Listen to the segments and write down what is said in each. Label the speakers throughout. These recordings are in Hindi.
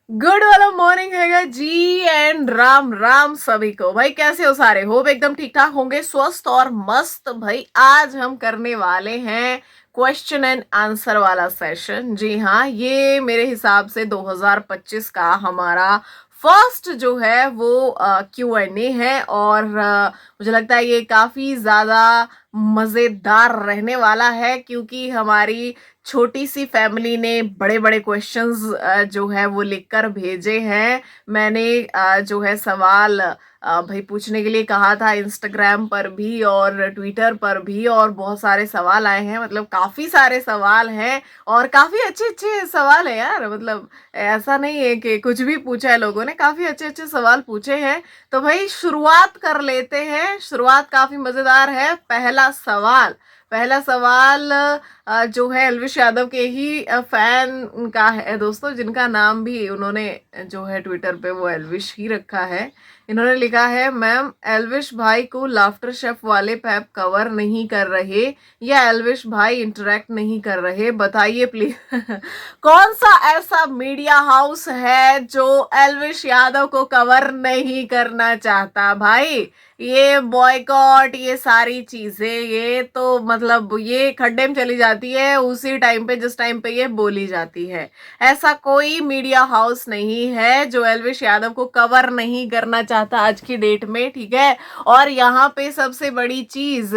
Speaker 1: गुड वाला मॉर्निंग हैगा जी। एंड राम राम सभी को। भाई कैसे हो सारे? होप एकदम ठीक ठाक होंगे, स्वस्थ और मस्त। भाई आज हम करने वाले हैं क्वेश्चन एंड आंसर वाला सेशन। जी हाँ, ये मेरे हिसाब से 2025 का हमारा फर्स्ट जो है वो Q&A है। और मुझे लगता है ये काफी ज्यादा मजेदार रहने वाला है, क्योंकि हमारी छोटी सी फैमिली ने बड़े बड़े क्वेश्चंस जो है वो लिखकर भेजे हैं। मैंने जो है सवाल भाई पूछने के लिए कहा था, इंस्टाग्राम पर भी और ट्विटर पर भी, और बहुत सारे सवाल आए हैं। मतलब काफी सारे सवाल हैं और काफी अच्छे अच्छे सवाल है यार। मतलब ऐसा नहीं है कि कुछ भी पूछा है, लोगों ने काफी अच्छे अच्छे सवाल पूछे हैं। तो भाई शुरुआत कर लेते हैं। शुरुआत काफी मजेदार है। पहला सवाल जो है एल्विश यादव के ही फैन का है दोस्तों, जिनका नाम भी उन्होंने जो है ट्विटर पे वो एल्विश ही रखा है। इन्होंने लिखा है, मैम एल्विश भाई को लाफ्टर शेफ वाले पैप कवर नहीं कर रहे या एल्विश भाई इंटरेक्ट नहीं कर रहे, बताइए प्लीज। कौन सा ऐसा मीडिया हाउस है जो एल्विश यादव को कवर नहीं करना चाहता? भाई ये बॉयकॉट, ये सारी चीजें, ये तो मतलब ये खड्डे में चली जाती है उसी टाइम पे जिस टाइम पे ये बोली जाती है। ऐसा कोई मीडिया हाउस नहीं है जो एल्विश यादव को कवर नहीं करना चाहता आज की डेट में, ठीक है। और यहाँ पे सबसे बड़ी चीज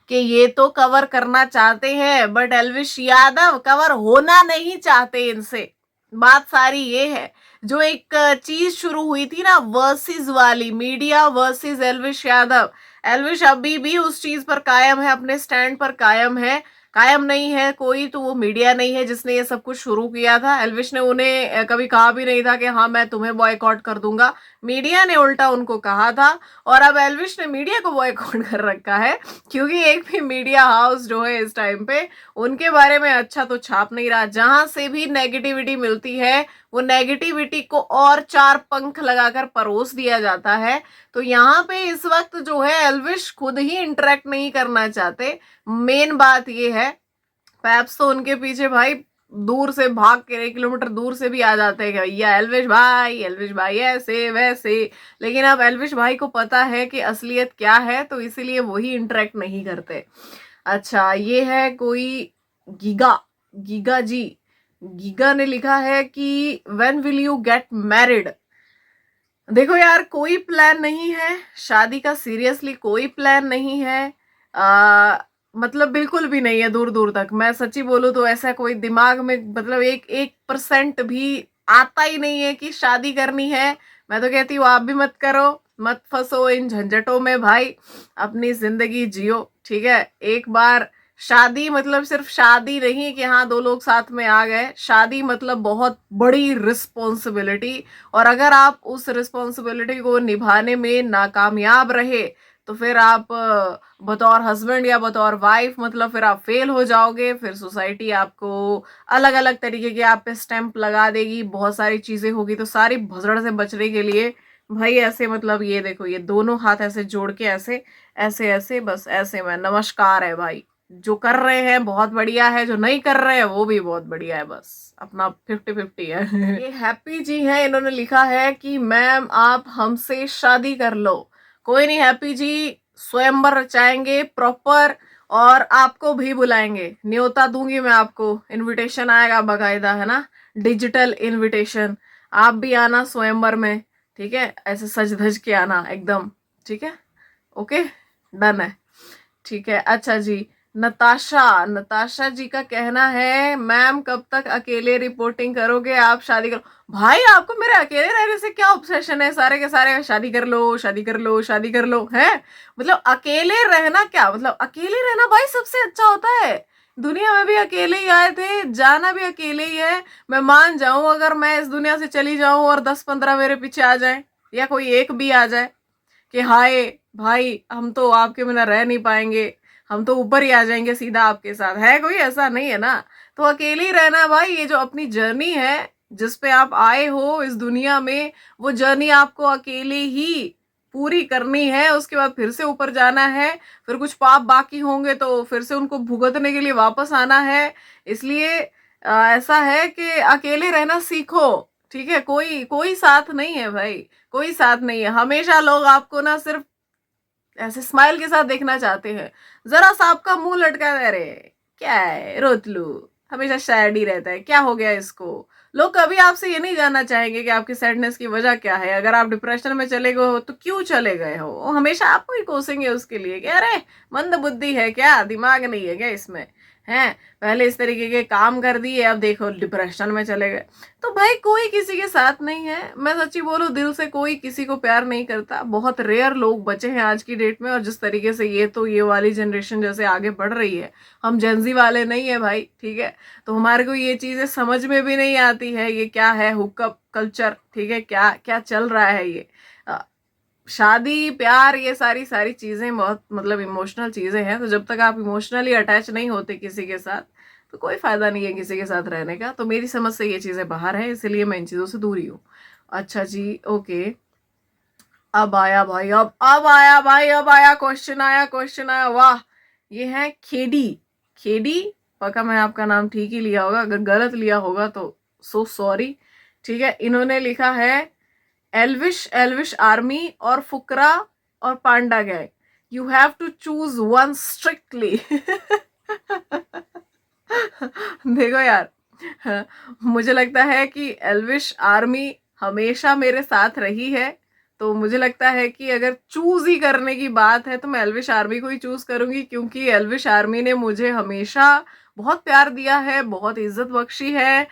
Speaker 1: कि ये तो कवर करना चाहते हैं बट एल्विश यादव कवर होना नहीं चाहते इनसे। बात सारी ये है। जो एक चीज शुरू हुई थी ना, वर्सेस वाली, मीडिया वर्सेस एल्विश यादव, एल्विश अभी भी उस चीज पर कायम है, अपने स्टैंड पर कायम है। कायम नहीं है कोई तो वो मीडिया नहीं है जिसने ये सब कुछ शुरू किया था। एल्विश ने उन्हें कभी कहा भी नहीं था कि हाँ मैं तुम्हें बॉयकॉट कर दूंगा। मीडिया ने उल्टा उनको कहा था। और अब एल्विश ने मीडिया को बॉयकॉट कर रखा है, क्योंकि एक भी मीडिया हाउस जो है इस टाइम पे उनके बारे में अच्छा तो छाप नहीं रहा। जहां से भी नेगेटिविटी मिलती है वो नेगेटिविटी को और चार पंख लगाकर परोस दिया जाता है। तो यहाँ पे इस वक्त जो है एल्विश खुद ही इंटरेक्ट नहीं करना चाहते। मेन बात ये है, पैप्स तो उनके पीछे भाई दूर से भाग के 1 किलोमीटर दूर से भी आ जाते हैं कि भैया एल्विश भाई ऐसे वैसे। लेकिन अब एल्विश भाई को पता है कि असलियत क्या है, तो इसीलिए वही इंटरेक्ट नहीं करते। अच्छा, ये है कोई गीगा गीगा जी। गीगा ने लिखा है कि when will you get married? देखो यार, कोई प्लान नहीं है शादी का, सीरियसली कोई प्लान नहीं है। मतलब बिल्कुल भी नहीं है, दूर दूर तक। मैं सच्ची बोलूं तो ऐसा कोई दिमाग में मतलब 1% भी आता ही नहीं है कि शादी करनी है। मैं तो कहती हूँ आप भी मत करो, मत फंसो इन झंझटों में भाई, अपनी जिंदगी जियो, ठीक है। एक बार शादी मतलब सिर्फ शादी नहीं कि हाँ दो लोग साथ में आ गए। शादी मतलब बहुत बड़ी रिस्पॉन्सिबिलिटी। और अगर आप उस रिस्पॉन्सिबिलिटी को निभाने में नाकामयाब रहे तो फिर आप बतौर हस्बैंड या बतौर वाइफ मतलब फिर आप फेल हो जाओगे। फिर सोसाइटी आपको अलग अलग तरीके के आप पे स्टैंप लगा देगी, बहुत सारी चीजें होगी। तो सारी भसड़ से बचने के लिए भाई ऐसे मतलब ये देखो, ये दोनों हाथ ऐसे जोड़ के ऐसे ऐसे ऐसे बस ऐसे में नमस्कार है भाई। जो कर रहे हैं बहुत बढ़िया है, जो नहीं कर रहे हैं वो भी बहुत बढ़िया है, बस अपना 50-50 है। ये हैप्पी जी है, इन्होंने लिखा है कि मैम आप हमसे शादी कर लो। कोई नहीं हैप्पी जी, स्वयंवर रचाएंगे प्रॉपर और आपको भी बुलाएंगे। न्योता दूंगी मैं आपको, इनविटेशन आएगा बकायदा, है ना, डिजिटल इनविटेशन। आप भी आना स्वयंवर में, ठीक है, ऐसे सज धज के आना एकदम, ठीक है। ओके, डन है, ठीक है। अच्छा जी, नताशा नताशा जी का कहना है, मैम कब तक अकेले रिपोर्टिंग करोगे, आप शादी करो। भाई आपको मेरे अकेले रहने से क्या ऑब्सेशन है? सारे के सारे शादी कर लो शादी कर लो शादी कर लो है। मतलब अकेले रहना क्या मतलब? अकेले रहना भाई सबसे अच्छा होता है। दुनिया में भी अकेले ही आए थे, जाना भी अकेले ही है। मैं मान जाऊं अगर मैं इस दुनिया से चली जाऊं और 10-15 मेरे पीछे आ जाए, या कोई एक भी आ जाए कि हाय भाई हम तो आपके बिना रह नहीं पाएंगे, हम तो ऊपर ही आ जाएंगे सीधा आपके साथ, है कोई ऐसा नहीं है ना। तो अकेले ही रहना भाई। ये जो अपनी जर्नी है जिस पे आप आए हो इस दुनिया में, वो जर्नी आपको अकेले ही पूरी करनी है। उसके बाद फिर से ऊपर जाना है, फिर कुछ पाप बाकी होंगे तो फिर से उनको भुगतने के लिए वापस आना है। इसलिए ऐसा है कि अकेले रहना सीखो, ठीक है, कोई कोई साथ नहीं है भाई, कोई साथ नहीं है। हमेशा लोग आपको ना सिर्फ ऐसे स्माइल के साथ देखना चाहते हैं। जरा सा आपका मुंह लटका दे रहे, क्या है रोतलू, हमेशा सैड ही रहता है, क्या हो गया इसको। लोग कभी आपसे ये नहीं जानना चाहेंगे कि आपकी सैडनेस की वजह क्या है। अगर आप डिप्रेशन में चले गए हो तो क्यों चले गए हो, वो हमेशा आपको ही कोसेंगे उसके लिए कि अरे मंद बुद्धि है क्या, दिमाग नहीं है क्या इसमें, हैं पहले इस तरीके के काम कर दिए, अब देखो डिप्रेशन में चले गए। तो भाई कोई किसी के साथ नहीं है। मैं सच्ची बोलूं, दिल से कोई किसी को प्यार नहीं करता। बहुत रेयर लोग बचे हैं आज की डेट में। और जिस तरीके से ये वाली जनरेशन जैसे आगे बढ़ रही है, हम जेंजी वाले नहीं है भाई, ठीक है। तो हमारे को ये चीजें समझ में भी नहीं आती है, ये क्या है हुकअप कल्चर, ठीक है, क्या क्या चल रहा है ये। शादी प्यार ये सारी सारी चीजें बहुत मतलब इमोशनल चीजें हैं। तो जब तक आप इमोशनली अटैच नहीं होते किसी के साथ, तो कोई फायदा नहीं है किसी के साथ रहने का। तो मेरी समझ से ये चीजें बाहर है, इसलिए मैं इन चीजों से दूरी हूँ। अच्छा जी, ओके। अब आया भाई, अब आया भाई, अब आया क्वेश्चन, आया क्वेश्चन आया, वाह। ये है खेडी। खेडी, पक्का मैं आपका नाम ठीक ही लिया होगा, अगर गलत लिया होगा तो सो सॉरी। ठीक है, इन्होंने लिखा है एल्विश, एल्विश आर्मी और फुकरा और panda gang, you have to choose one strictly. देखो यार, मुझे लगता है कि एल्विश आर्मी हमेशा मेरे साथ रही है। तो मुझे लगता है कि अगर चूज ही करने की बात है तो मैं एल्विश आर्मी को ही चूज करूंगी, क्योंकि एल्विश आर्मी ने मुझे हमेशा बहुत प्यार दिया है, बहुत इज्जत बख्शी है,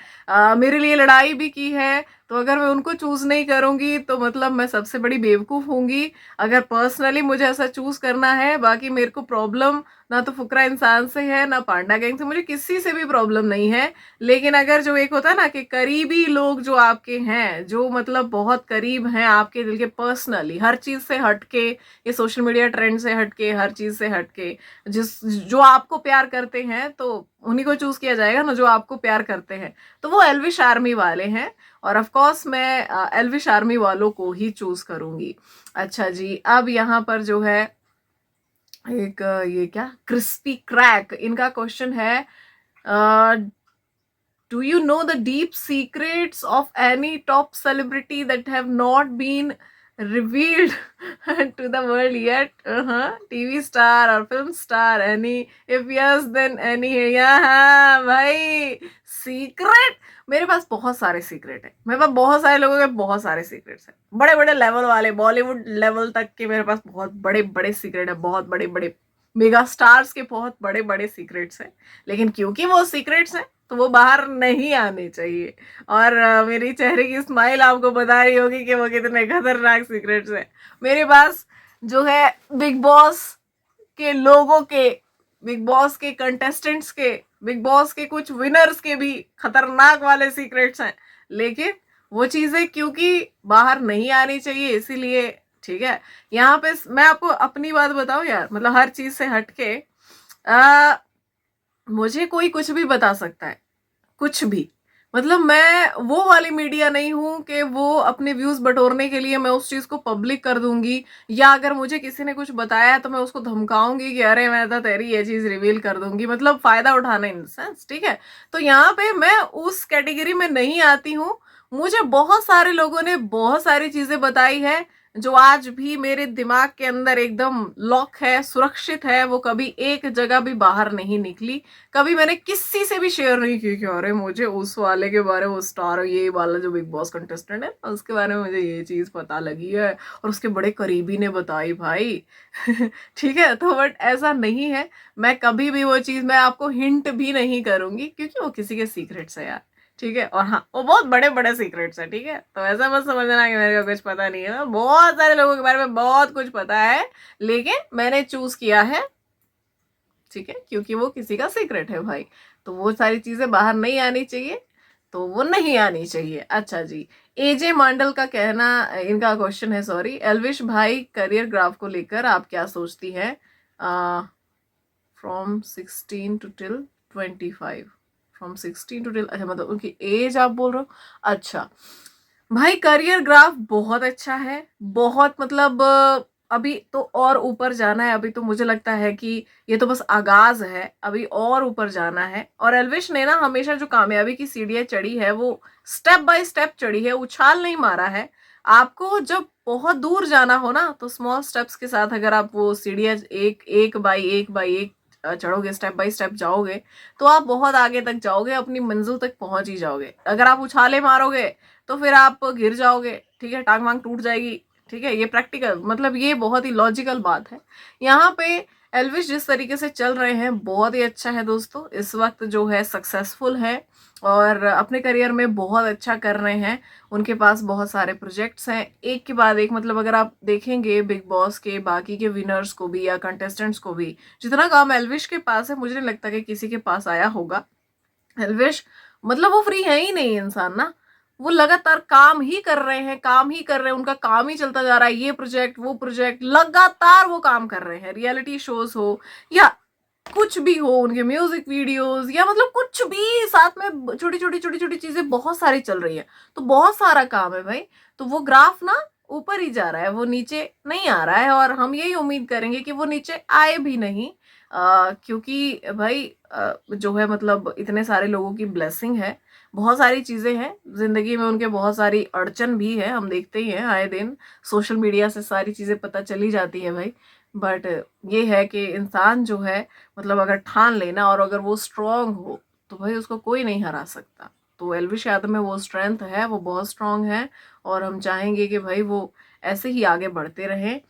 Speaker 1: मेरे लिए लड़ाई भी की है। तो अगर मैं उनको चूज नहीं करूंगी तो मतलब मैं सबसे बड़ी बेवकूफ होंगी। अगर पर्सनली मुझे ऐसा चूज करना है, बाकी मेरे को प्रॉब्लम ना तो फुकरा इंसान से है ना पांडा गैंग से, मुझे किसी से भी प्रॉब्लम नहीं है। लेकिन अगर जो एक होता है ना कि करीबी लोग जो आपके हैं, जो मतलब बहुत करीब हैं आपके दिल के, पर्सनली हर चीज से हटके, ये सोशल मीडिया ट्रेंड से हटके, हर चीज से हटके, जिस जो आपको प्यार करते हैं, तो उन्हीं को चूज किया जाएगा ना जो आपको प्यार करते हैं। तो वो एल्विश आर्मी वाले हैं, और ऑफ कोर्स मैं एल्विश आर्मी वालों को ही चूज करूंगी। अच्छा जी, अब यहाँ पर जो है एक ये क्या क्रिस्पी क्रैक, इनका क्वेश्चन है, do you know the deep secrets of any top celebrity that have not been revealed to the world yet? TV star or film star, any? If yes, then any? यहाँ भाई सीक्रेट, मेरे पास बहुत सारे सीक्रेट है। मेरे पास बहुत सारे लोगों के बहुत सारे सीक्रेट्स हैं, बड़े बड़े लेवल वाले, बॉलीवुड लेवल तक के मेरे पास बहुत बड़े बड़े सीक्रेट है, बहुत बड़े बड़े मेगा स्टार्स के बहुत बड़े बड़े सीक्रेट्स हैं। लेकिन क्योंकि वो सीक्रेट्स हैं तो वो बाहर नहीं आने चाहिए। और मेरी चेहरे की स्माइल आपको बता रही होगी कि वो कितने खतरनाक सीक्रेट्स हैं। मेरे पास जो है बिग बॉस के लोगों के, बिग बॉस के कंटेस्टेंट्स के, बिग बॉस के कुछ विनर्स के भी खतरनाक वाले सीक्रेट्स हैं। लेकिन वो चीजें क्योंकि बाहर नहीं आनी चाहिए, इसीलिए, ठीक है। यहाँ पे मैं आपको अपनी बात बताऊं यार, मतलब हर चीज से हटके, मुझे कोई कुछ भी बता सकता है, कुछ भी। मतलब मैं वो वाली मीडिया नहीं हूं कि वो अपने व्यूज बटोरने के लिए मैं उस चीज को पब्लिक कर दूंगी, या अगर मुझे किसी ने कुछ बताया तो मैं उसको धमकाऊंगी कि अरे मैं तो तेरी ये चीज रिवील कर दूंगी, मतलब फायदा उठाना इन सेंस, ठीक है। तो यहाँ पे मैं उस कैटेगरी में नहीं आती हूँ। मुझे बहुत सारे लोगों ने बहुत सारी चीजें बताई है जो आज भी मेरे दिमाग के अंदर एकदम लॉक है, सुरक्षित है, वो कभी एक जगह भी बाहर नहीं निकली। कभी मैंने किसी से भी शेयर नहीं की कि अरे मुझे उस वाले के बारे में, वो स्टार ये वाला जो बिग बॉस कंटेस्टेंट है उसके बारे में मुझे ये चीज पता लगी है और उसके बड़े करीबी ने बताई भाई। ठीक है, तो बट ऐसा नहीं है। मैं कभी भी वो चीज मैं आपको हिंट भी नहीं करूंगी, क्योंकि वो किसी के सीक्रेट्स है यार, ठीक है। और हाँ, वो बहुत बड़े बड़े सीक्रेट्स है, ठीक है। तो ऐसा मत समझना कि मेरे को कुछ पता नहीं है, बहुत सारे लोगों के बारे में बहुत कुछ पता है, लेकिन मैंने चूज किया है, ठीक है, क्योंकि वो किसी का सीक्रेट है भाई। तो वो सारी चीजें बाहर नहीं आनी चाहिए, तो वो नहीं आनी चाहिए। अच्छा जी, एजे मांडल का कहना, इनका क्वेश्चन है, सॉरी, एल्विश भाई करियर ग्राफ को लेकर आप क्या सोचती हैं, from 16 to till 25, from 16 to till, अच्छा मतलब उनकी एज आप बोल रहे हो। अच्छा भाई, करियर ग्राफ बहुत अच्छा है, बहुत मतलब अभी तो और ऊपर जाना है। अभी तो मुझे लगता है कि ये तो बस आगाज है, अभी और ऊपर जाना है। और एल्विश ने ना हमेशा जो कामयाबी की सीढ़ियां चढ़ी है वो स्टेप बाय स्टेप चढ़ी है, उछाल नहीं मारा है। आपको जब बहुत दूर जाना हो ना तो स्मॉल स्टेप्स के साथ अगर आप वो सीढ़ियां एक एक बाई एक चढ़ोगे, स्टेप बाय स्टेप जाओगे, तो आप बहुत आगे तक जाओगे, अपनी मंजिल तक पहुंच ही जाओगे। अगर आप उछाले मारोगे तो फिर आप गिर जाओगे, ठीक है, टांग वांग टूट जाएगी। ठीक है, ये प्रैक्टिकल मतलब ये बहुत ही लॉजिकल बात है। यहाँ पे एल्विश जिस तरीके से चल रहे हैं बहुत ही अच्छा है दोस्तों। इस वक्त जो है सक्सेसफुल है और अपने करियर में बहुत अच्छा कर रहे हैं। उनके पास बहुत सारे प्रोजेक्ट्स हैं एक के बाद एक। मतलब अगर आप देखेंगे बिग बॉस के बाकी के विनर्स को भी या कंटेस्टेंट्स को भी, जितना काम एल्विश के पास है मुझे नहीं लगता कि किसी के पास आया होगा। एल्विश मतलब वो फ्री है ही नहीं इंसान ना, वो लगातार काम ही कर रहे हैं, काम ही कर रहे हैं, उनका काम ही चलता जा रहा है। ये प्रोजेक्ट वो प्रोजेक्ट लगातार वो काम कर रहे हैं। रियलिटी शोज हो या कुछ भी हो, उनके म्यूजिक वीडियोस या मतलब कुछ भी साथ में छोटी छोटी चीजें बहुत सारी चल रही है। तो बहुत सारा काम है भाई। तो वो ग्राफ ना ऊपर ही जा रहा है, वो नीचे नहीं आ रहा है। और हम यही उम्मीद करेंगे कि वो नीचे आए भी नहीं, क्योंकि भाई जो है मतलब इतने सारे लोगों की ब्लेसिंग है। बहुत सारी चीजें हैं जिंदगी में, उनके बहुत सारी अड़चन भी है, हम देखते ही हैं आए दिन। सोशल मीडिया से सारी चीजें पता चली जाती है भाई। बट ये है कि इंसान जो है मतलब अगर ठान लेना और अगर वो स्ट्रांग हो तो भाई उसको कोई नहीं हरा सकता। तो एल्विश यादव में वो स्ट्रेंथ है, वो बहुत स्ट्रांग है। और हम चाहेंगे कि भाई वो ऐसे ही आगे बढ़ते रहें।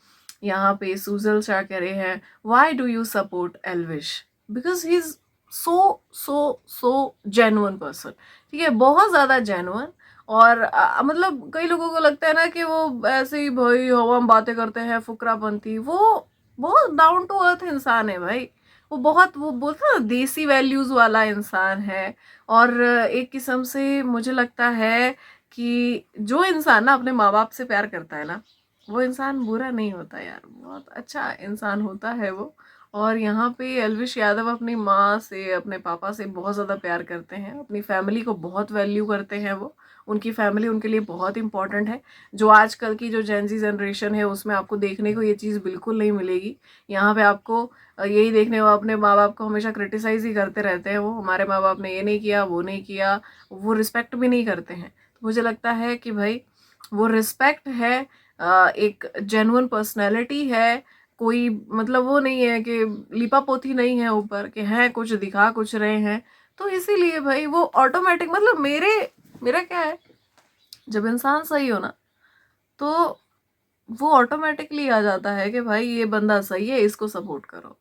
Speaker 1: यहाँ पे सुजल शाह कह रहे हैं, why do you support Elvish? Because he is so so so genuine person. ठीक है, बहुत ज्यादा जेन्युइन। और मतलब कई लोगों को लगता है ना कि वो ऐसे ही भाई हवा में बातें करते हैं, फुकरापंथी। वो बहुत डाउन टू अर्थ इंसान है भाई। वो बहुत वो बोलते हैं ना देसी वैल्यूज वाला इंसान है। और एक किस्म से मुझे लगता है कि जो इंसान ना अपने माँ बाप से प्यार करता है ना वो इंसान बुरा नहीं होता यार, बहुत अच्छा इंसान होता है वो। और यहाँ पे एल्विश यादव अपनी माँ से अपने पापा से बहुत ज़्यादा प्यार करते हैं, अपनी फैमिली को बहुत वैल्यू करते हैं वो। उनकी फैमिली उनके लिए बहुत इंपॉर्टेंट है। जो आजकल की जो जेनजी जनरेशन है उसमें आपको देखने को ये चीज़ बिल्कुल नहीं मिलेगी। यहाँ पे आपको यही देखने को अपने माँ बाप को हमेशा क्रिटिसाइज ही करते रहते हैं। वो हमारे माँ बाप ने ये नहीं किया वो नहीं किया, वो रिस्पेक्ट भी नहीं करते हैं। तो मुझे लगता है कि भाई वो रिस्पेक्ट है, एक जेन्युइन पर्सनैलिटी है। कोई मतलब वो नहीं है कि लिपापोती नहीं है ऊपर कि हैं कुछ दिखा कुछ रहे हैं। तो इसीलिए भाई वो ऑटोमेटिक मतलब मेरा क्या है, जब इंसान सही हो ना तो वो ऑटोमेटिकली आ जाता है कि भाई ये बंदा सही है, इसको सपोर्ट करो।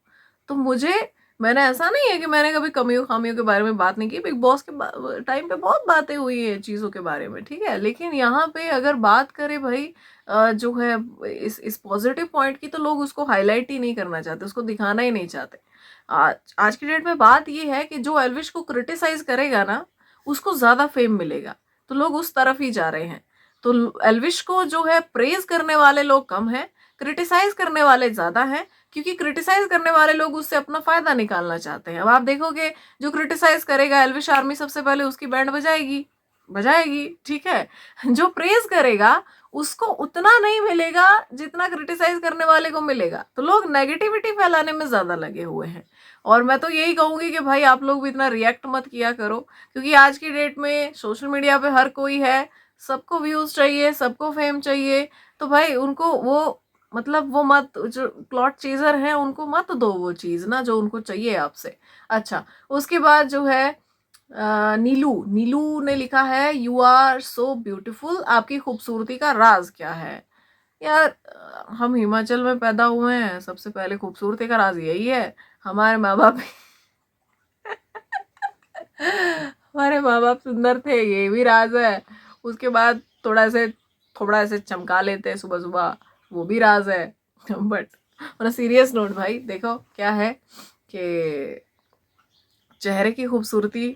Speaker 1: तो मुझे मैंने ऐसा नहीं है कि मैंने कभी कमियों खामियों के बारे में बात नहीं की। बिग बॉस के टाइम पे बहुत बातें हुई है चीज़ों के बारे में, ठीक है, लेकिन यहाँ पे अगर बात करें भाई जो है इस पॉजिटिव पॉइंट की, तो लोग उसको हाईलाइट ही नहीं करना चाहते, उसको दिखाना ही नहीं चाहते। आज की डेट में बात ये है कि जो एल्विश को क्रिटिसाइज करेगा ना उसको ज्यादा फेम मिलेगा, तो लोग उस तरफ ही जा रहे हैं। तो एल्विश को जो है प्रेज करने वाले लोग कम हैं, क्रिटिसाइज करने वाले ज्यादा हैं, क्योंकि क्रिटिसाइज करने वाले लोग उससे अपना फायदा निकालना चाहते हैं। अब आप देखोगे जो क्रिटिसाइज करेगा एल्विश आर्मी सबसे पहले उसकी बैंड बजाएगी बजाएगी, ठीक है। जो प्रेज करेगा उसको उतना नहीं मिलेगा जितना क्रिटिसाइज करने वाले को मिलेगा। तो लोग नेगेटिविटी फैलाने में ज्यादा लगे हुए हैं। और मैं तो यही कहूंगी कि भाई आप लोग भी इतना रिएक्ट मत किया करो, क्योंकि आज की डेट में सोशल मीडिया पे हर कोई है, सबको व्यूज चाहिए, सबको फेम चाहिए। तो भाई उनको वो मतलब वो मत, जो क्लॉट चेजर हैं उनको मत दो वो चीज ना जो उनको चाहिए आपसे। अच्छा, उसके बाद जो है नीलू नीलू ने लिखा है, यू आर सो ब्यूटीफुल, आपकी खूबसूरती का राज क्या है? यार हम हिमाचल में पैदा हुए हैं, सबसे पहले खूबसूरती का राज यही है। हमारे माँ बाप हमारे माँ बाप सुंदर थे, ये भी राज है। उसके बाद थोड़ा ऐसे चमका लेते हैं सुबह सुबह, वो भी राज है। बट ऑन सीरियस नोट भाई देखो क्या है कि चेहरे की खूबसूरती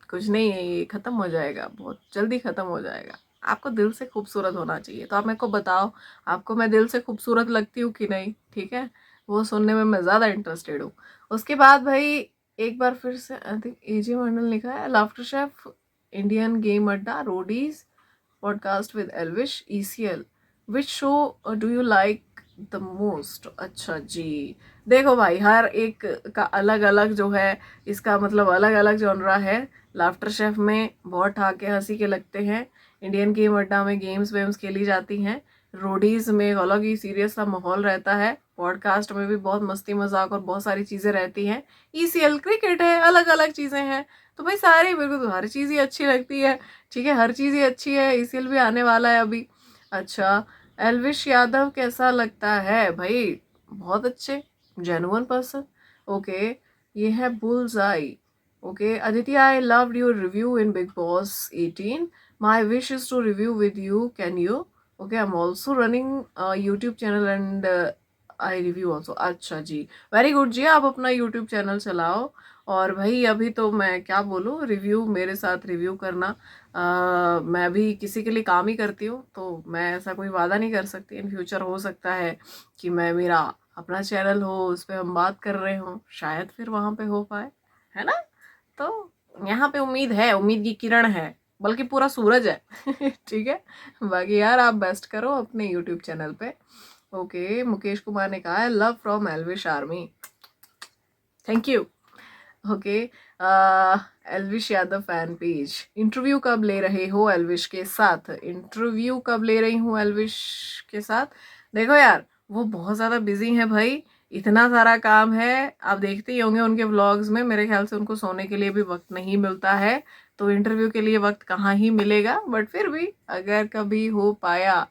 Speaker 1: कुछ नहीं है, ये खत्म हो जाएगा, बहुत जल्दी खत्म हो जाएगा। आपको दिल से खूबसूरत होना चाहिए। तो आप मेरे को बताओ, आपको मैं दिल से खूबसूरत लगती हूँ कि नहीं? ठीक है, वो सुनने में मैं ज़्यादा इंटरेस्टेड हूँ। उसके बाद भाई एक बार फिर से आई थिंक एजे मंडल लिखा है, लाफ्टर शेफ, इंडियन गेम अड्डा, Roadies, podcast with Elvish, ECL, which show do you like the most, अच्छा जी। देखो भाई, हर एक का अलग अलग जो है, इसका मतलब अलग अलग जॉनरा है। लाफ्टर शेफ में बहुत ठाके हंसी के लगते हैं, इंडियन गेम अड्डा में गेम्स वेम्स खेली जाती हैं, रोडीज में एक अलग ही सीरियस सा माहौल रहता है, पॉडकास्ट में भी बहुत मस्ती मजाक और बहुत सारी चीज़ें रहती हैं, ईसीएल क्रिकेट है, अलग अलग चीज़ें हैं। तो भाई सारी, मेरे को तो हर चीज़ ही अच्छी लगती है। ठीक है, हर चीज़ ही अच्छी है, ईसीएल भी आने वाला है अभी। अच्छा, एल्विश यादव कैसा लगता है भाई? बहुत अच्छे, जेन्युइन पर्सन। ओके, ये है bulls I. Okay, Aditya, I loved your review in Big Boss 18. My wish is to review with you. Can you? Okay, I'm also running a YouTube channel and I review also. अच्छा जी, वेरी गुड जी, आप अपना YouTube चैनल चलाओ। और भाई अभी तो मैं क्या बोलूँ, रिव्यू, मेरे साथ रिव्यू करना, मैं भी किसी के लिए काम ही करती हूँ, तो मैं ऐसा कोई वादा नहीं कर सकती। इन फ्यूचर हो सकता है कि मैं, मेरा अपना चैनल हो, उस पर हम बात कर रहे हों, शायद फिर वहाँ पे हो पाए, है ना। तो यहाँ पे उम्मीद है, उम्मीद की किरण है, बल्कि पूरा सूरज है। ठीक है, बाकी यार आप बेस्ट करो अपने यूट्यूब चैनल पे। ओके, मुकेश कुमार ने कहा है love from Elvish army, thank you. Okay, Elvish Yadav fan page, interview कब ले रहे हो एल्विश के साथ? इंटरव्यू कब ले रही हूँ एल्विश के साथ? देखो यार, वो बहुत ज़्यादा बिजी है भाई, इतना सारा काम है, आप देखते ही होंगे उनके व्लॉग्स में, मेरे ख्याल से उनको सोने के लिए भी वक्त नहीं मिलता है, तो इंटरव्यू के लिए वक्त कहाँ ही मिलेगा। बट फिर भी अगर कभी हो पाया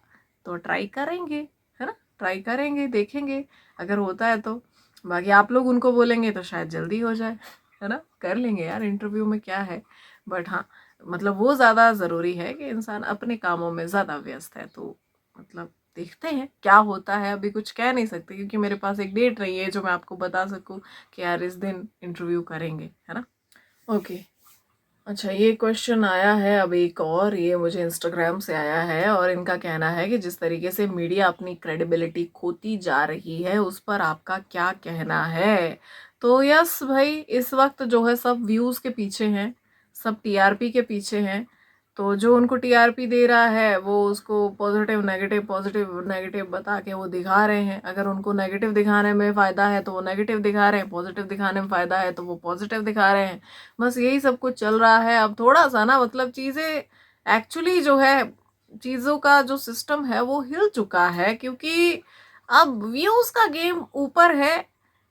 Speaker 1: तो ट्राई करेंगे, है ना, ट्राई करेंगे, देखेंगे अगर होता है तो। बाकी आप लोग उनको बोलेंगे तो शायद जल्दी हो जाए, है ना, कर लेंगे यार, इंटरव्यू में क्या है। बट हाँ, मतलब वो ज़्यादा ज़रूरी है कि इंसान अपने कामों में ज़्यादा व्यस्त है, तो मतलब देखते हैं क्या होता है, अभी कुछ कह नहीं सकते क्योंकि मेरे पास एक डेट नहीं है जो मैं आपको बता सकूं कि यार इस दिन इंटरव्यू करेंगे, है ना। ओके, अच्छा, ये क्वेश्चन आया है अब एक और, ये मुझे इंस्टाग्राम से आया है और इनका कहना है कि जिस तरीके से मीडिया अपनी क्रेडिबिलिटी खोती जा रही है उस पर आपका क्या कहना है? तो यस भाई, इस वक्त जो है सब व्यूज़ के पीछे हैं, सब टीआरपी के पीछे हैं, तो जो उनको टीआरपी दे रहा है वो उसको पॉजिटिव नेगेटिव बता के वो दिखा रहे हैं। अगर उनको नेगेटिव दिखाने में फ़ायदा है तो वो नेगेटिव दिखा रहे हैं, पॉजिटिव दिखाने में फ़ायदा है तो वो पॉजिटिव दिखा रहे हैं। बस यही सब कुछ चल रहा है। अब थोड़ा सा ना, मतलब चीज़ें एक्चुअली जो है, चीज़ों का जो सिस्टम है वो हिल चुका है, क्योंकि अब व्यूज़ का गेम ऊपर है,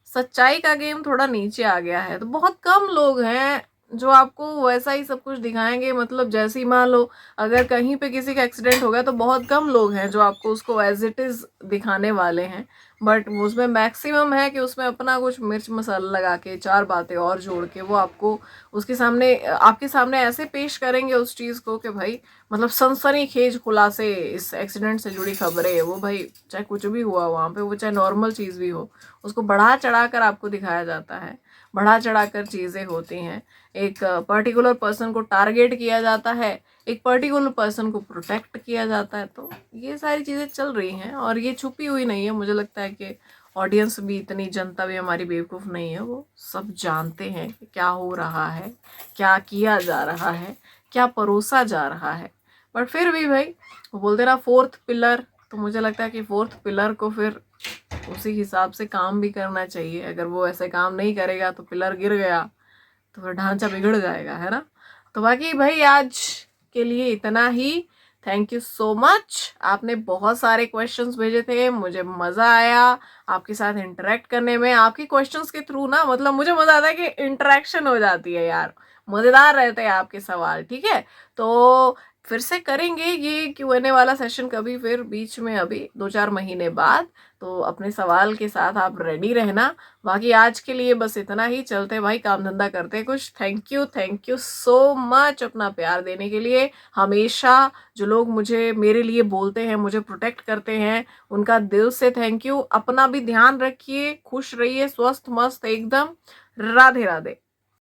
Speaker 1: सच्चाई का गेम थोड़ा नीचे आ गया है। तो बहुत कम लोग हैं जो आपको वैसा ही सब कुछ दिखाएंगे, मतलब जैसे ही मान लो अगर कहीं पे किसी का एक्सीडेंट हो गया तो बहुत कम लोग हैं जो आपको उसको एज इट इज़ दिखाने वाले हैं। बट उसमें मैक्सिमम है कि उसमें अपना कुछ मिर्च मसाला लगा के, चार बातें और जोड़ के वो आपको उसके सामने, आपके सामने ऐसे पेश करेंगे उस चीज़ को कि भाई, मतलब सनसनीखेज खुलासे, इस एक्सीडेंट से जुड़ी खबरें, वो भाई चाहे कुछ भी हुआ वहाँ पे, वो चाहे नॉर्मल चीज़ भी हो, उसको बढ़ा चढ़ा कर आपको दिखाया जाता है, बढ़ा चढ़ा कर चीज़ें होती हैं, एक पर्टिकुलर पर्सन को टारगेट किया जाता है, एक पर्टिकुलर पर्सन को प्रोटेक्ट किया जाता है। तो ये सारी चीज़ें चल रही हैं और ये छुपी हुई नहीं है। मुझे लगता है कि ऑडियंस भी इतनी, जनता भी हमारी बेवकूफ़ नहीं है, वो सब जानते हैं कि क्या हो रहा है, क्या किया जा रहा है, क्या परोसा जा रहा है। बट फिर भी भाई, वो बोलते ना फोर्थ पिलर, तो मुझे लगता है कि फोर्थ पिलर को फिर उसी हिसाब से काम भी करना चाहिए। अगर वो ऐसे काम नहीं करेगा तो पिलर गिर गया तो फिर ढांचा बिगड़ जाएगा, है ना। तो बाकी भाई आज के लिए इतना ही। थैंक यू सो मच, आपने बहुत सारे क्वेश्चंस भेजे थे, मुझे मज़ा आया आपके साथ इंटरेक्ट करने में। आपके क्वेश्चंस के थ्रू ना, मतलब मुझे मज़ा आता है कि इंटरेक्शन हो जाती है यार, मज़ेदार रहते हैं आपके सवाल। ठीक है, तो फिर से करेंगे ये Q&A वाला सेशन कभी फिर बीच में, अभी 2-4 महीने बाद। तो अपने सवाल के साथ आप रेडी रहना। बाकी आज के लिए बस इतना ही, चलते भाई काम धंधा करते कुछ। थैंक यू सो मच अपना प्यार देने के लिए। हमेशा जो लोग मुझे, मेरे लिए बोलते हैं, मुझे प्रोटेक्ट करते हैं, उनका दिल से थैंक यू। अपना भी ध्यान रखिए, खुश रहिए, स्वस्थ मस्त एकदम। राधे राधे।